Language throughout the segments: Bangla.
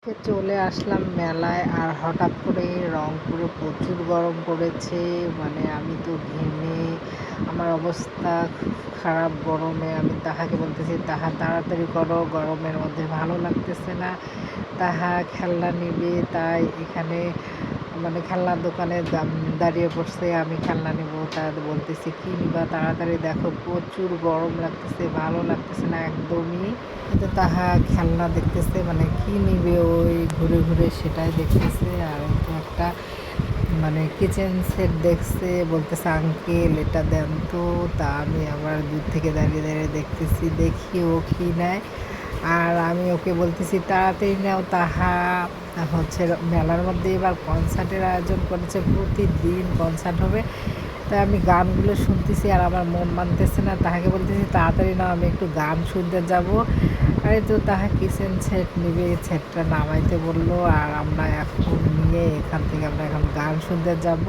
চলে আসলাম মেলায়। আর হঠাৎ করে রংপুরে প্রচুর গরম পড়েছে। মানে আমি তো ঘেমে আমার অবস্থা খুব খারাপ গরমে। আমি তাহাকে বলতেছি, তাহা তাড়াতাড়ি করো, গরমের মধ্যে ভালো লাগতেছে না। তাহা খেলনা নিবে, তাই এখানে মানে খেলনার দোকানে দাঁড়িয়ে পড়ছে। আমি খেলনা নিব, তা বলতেছি কি নিবা, তাড়াতাড়ি দেখো, প্রচুর গরম লাগতেছে, ভালো লাগতেছে না একদমই। কিন্তু তাহা খেলনা দেখতেছে, মানে কি নিবে ওই ঘুরে ঘুরে সেটাই দেখতেছে। আর একটা মানে কিচেন সেট দেখছে, বলতেছে আঙ্কেল এটা দেন তো। তা আমি আবার দূর থেকে দাঁড়িয়ে দাঁড়িয়ে দেখতেছি, দেখি ও কি নেয়। আর আমি ওকে বলতেছি তাড়াতাড়ি নাও। তাহা হচ্ছে মেলার মধ্যে এবার কনসার্টের আয়োজন করেছে, প্রতিদিন কনসার্ট হবে। তাই আমি গানগুলো শুনতেছি আর আমার মন মানতেছে না। তাহাকে বলতেছি তাড়াতাড়ি নাও, আমি একটু গান শুনতে যাব। আরে তো তাহা কিচেন সেট নিবে, সেটটা নামাইতে বললো। আর আমরা এখন নিয়ে এখান থেকে আমরা এখন গান শুনতে যাব।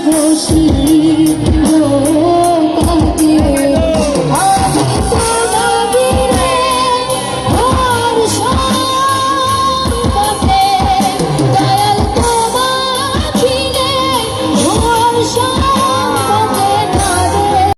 বসি